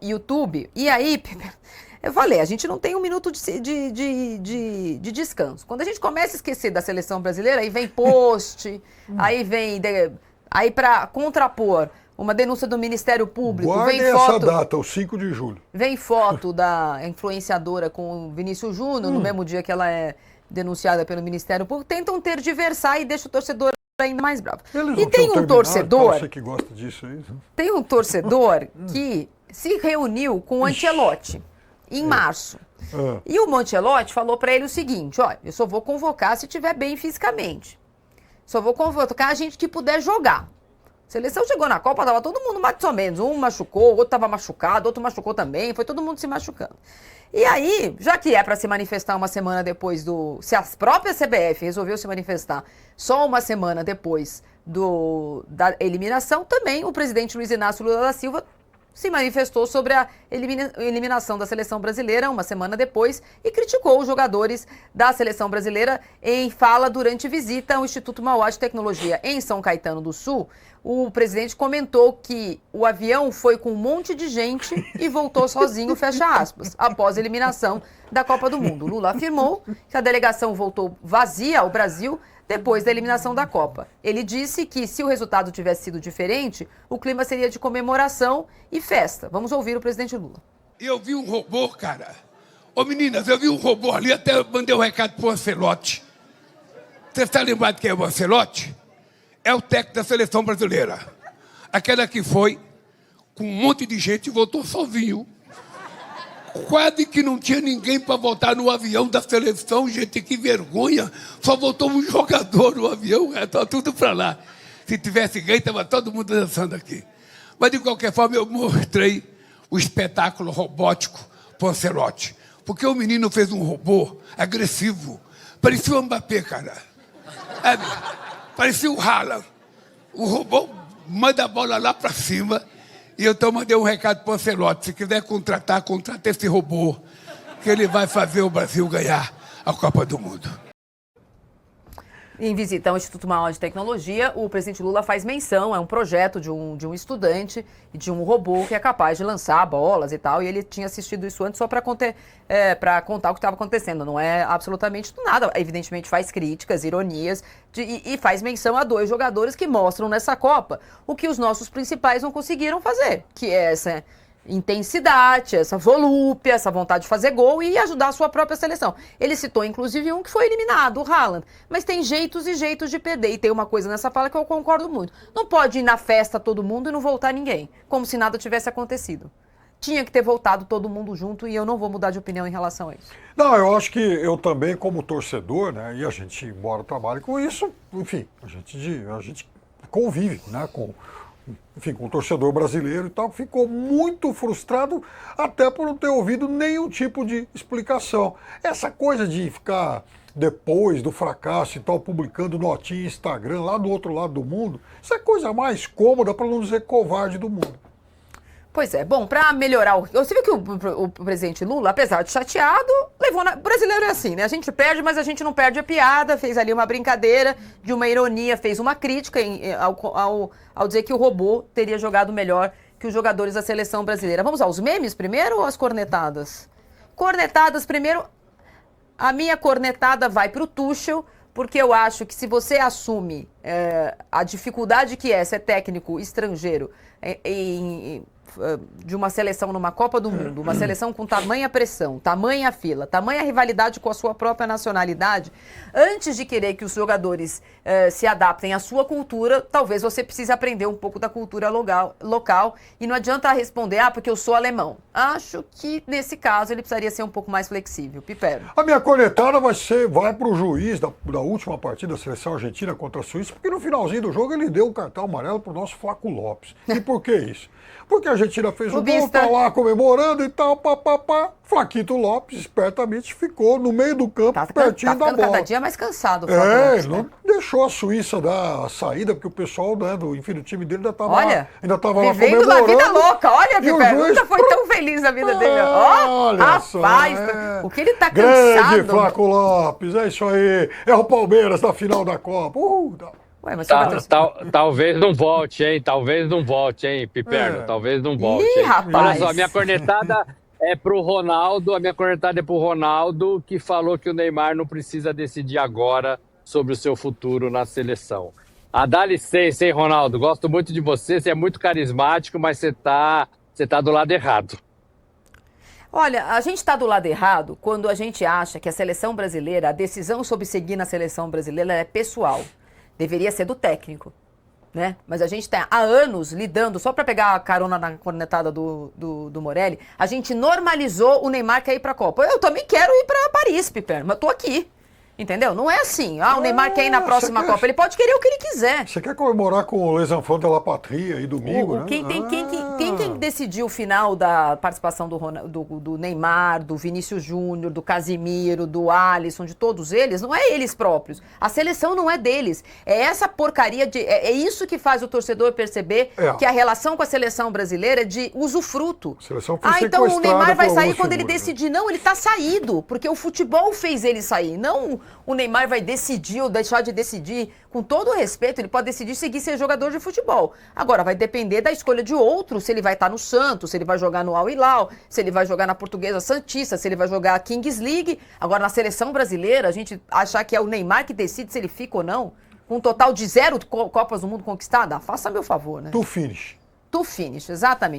YouTube. E aí, eu falei, a gente não tem um minuto de descanso. Quando a gente começa a esquecer da seleção brasileira, aí vem post, aí vem... Aí para contrapor uma denúncia do Ministério Público, Guardem vem foto... essa data, o 5 de julho. Vem foto da influenciadora com o Vinícius Júnior, no mesmo dia que ela é denunciada pelo Ministério Público. Tentam tergiversar e deixa o torcedor ainda mais bravo. Eles E não tem um torcedor... Você que gosta disso aí. Tem um torcedor que se reuniu com o Ancelotti em março. E o Ancelotti falou para ele o seguinte, olha, eu só vou convocar se estiver bem fisicamente. Só vou convocar a gente que puder jogar. A seleção chegou na Copa, tava todo mundo mais ou menos. Um machucou, o outro tava machucado, outro machucou também, foi todo mundo se machucando. E aí, já que é para se manifestar uma semana depois do... Se a própria CBF resolveu se manifestar só uma semana depois da eliminação, também o presidente Luiz Inácio Lula da Silva se manifestou sobre a eliminação da seleção brasileira uma semana depois e criticou os jogadores da seleção brasileira em fala durante visita ao Instituto Mauá de Tecnologia em São Caetano do Sul. O presidente comentou que o avião foi com um monte de gente e voltou sozinho, fecha aspas, após a eliminação da Copa do Mundo. Lula afirmou que a delegação voltou vazia ao Brasil depois da eliminação da Copa. Ele disse que se o resultado tivesse sido diferente, o clima seria de comemoração e festa. Vamos ouvir o presidente Lula. Eu vi um robô, cara. Ô meninas, eu vi um robô ali, até mandei um recado pro Ancelotti. Você está lembrado quem é o Ancelotti? É o técnico da seleção brasileira. Aquela que foi com um monte de gente e voltou sozinho. Quase que não tinha ninguém para voltar no avião da seleção, gente, que vergonha. Só voltou um jogador no avião, tá tudo para lá. Se tivesse ganho, estava todo mundo dançando aqui. Mas, de qualquer forma, eu mostrei o espetáculo robótico para o Ancelotti. Porque o menino fez um robô agressivo. Parecia o Mbappé, cara. Parecia o Haaland. O robô manda a bola lá para cima. E eu então mandei um recado para o Ancelotti. Se quiser contratar, contrata esse robô, que ele vai fazer o Brasil ganhar a Copa do Mundo. Em visita ao Instituto Mauá de Tecnologia, o presidente Lula faz menção, é um projeto de um estudante e de um robô que é capaz de lançar bolas e tal, e ele tinha assistido isso antes só para contar o que estava acontecendo. Não é absolutamente nada, evidentemente faz críticas, ironias, e faz menção a 2 jogadores que mostram nessa Copa o que os nossos principais não conseguiram fazer, que é essa intensidade, essa volúpia, essa vontade de fazer gol e ajudar a sua própria seleção. Ele citou, inclusive, um que foi eliminado, o Haaland. Mas tem jeitos e jeitos de perder. E tem uma coisa nessa fala que eu concordo muito. Não pode ir na festa todo mundo e não voltar ninguém, como se nada tivesse acontecido. Tinha que ter voltado todo mundo junto e eu não vou mudar de opinião em relação a isso. Não, eu acho que eu também, como torcedor, né, e a gente, embora trabalhe com isso, enfim, a gente convive, né, com o torcedor brasileiro e tal, ficou muito frustrado até por não ter ouvido nenhum tipo de explicação. Essa coisa de ficar, depois do fracasso e tal, publicando notinha em Instagram lá do outro lado do mundo, isso é a coisa mais cômoda, para não dizer covarde do mundo. Pois é, bom, para melhorar você viu que o presidente Lula, apesar de chateado, levou o brasileiro é assim, né? A gente perde, mas a gente não perde a piada, fez ali uma brincadeira, de uma ironia, fez uma crítica ao dizer que o robô teria jogado melhor que os jogadores da seleção brasileira. Vamos aos memes primeiro ou às cornetadas? Cornetadas primeiro. A minha cornetada vai para o Tuchel, porque eu acho que se você assume a dificuldade que é ser técnico estrangeiro de uma seleção numa Copa do Mundo, uma seleção com tamanha pressão, tamanha fila, tamanha rivalidade com a sua própria nacionalidade, antes de querer que os jogadores se adaptem à sua cultura, talvez você precise aprender um pouco da cultura local e não adianta responder, porque eu sou alemão. Acho que, nesse caso, ele precisaria ser um pouco mais flexível. Pipero. A minha cornetada vai para o juiz da última partida da seleção argentina contra a Suíça, porque no finalzinho do jogo ele deu um cartão amarelo para o nosso Flaco Lopes. E por que isso? Porque a Argentina fez o gol, tá lá comemorando e tal, Flaquito Lopes, espertamente, ficou no meio do campo, pertinho da bola. Tá cada dia mais cansado o Flaco Lopes, não deixou a Suíça dar a saída, porque o pessoal, né, do time dele ainda estava lá vivendo comemorando. a vida louca, olha, Piper, nunca foi tão feliz a vida dele. Olha rapaz, só, o que ele tá grande cansado. Flaco Lopes, é isso aí, é o Palmeiras na final da Copa. Ué, mas você vai torcer... Talvez não volte, hein? Talvez não volte, hein, Piperno? Talvez não volte. Ih, hein? rapaz! Olha só, a minha cornetada é pro Ronaldo. A minha cornetada é pro Ronaldo, que falou que o Neymar não precisa decidir agora sobre o seu futuro na seleção. Dá licença, hein, Ronaldo? Gosto muito de você, você é muito carismático, mas você tá do lado errado. Olha, a gente está do lado errado quando a gente acha que a seleção brasileira, a decisão sobre seguir na seleção brasileira é pessoal. Deveria ser do técnico, né? Mas a gente está há anos lidando, só para pegar a carona na cornetada do Morelli, a gente normalizou o Neymar quer ir para a Copa. Eu também quero ir para Paris, Piperno, mas estou aqui. Entendeu? Não é assim. O Neymar quer ir na próxima Copa. Ele pode querer o que ele quiser. Você quer comemorar com o Les Enfants de la Patrie aí domingo, né? Quem decidiu o final da participação do Neymar, do Vinícius Júnior, do Casimiro, do Alisson, de todos eles, não é eles próprios. A seleção não é deles. É essa porcaria de... É isso que faz o torcedor perceber que a relação com a seleção brasileira é de usufruto. A seleção foi então o Neymar vai sair quando ele figuras, decidir. Não, ele está saído, porque o futebol fez ele sair. Não o Neymar vai decidir ou deixar de decidir. Com todo o respeito, ele pode decidir seguir ser jogador de futebol. Agora, vai depender da escolha de outro, se ele vai estar no Santos, se ele vai jogar no Al Hilal, se ele vai jogar na Portuguesa Santista, se ele vai jogar a Kings League. Agora, na seleção brasileira, a gente achar que é o Neymar que decide se ele fica ou não, com um total de 0 Copas do Mundo conquistada, faça meu favor, né? To finish. To finish, exatamente.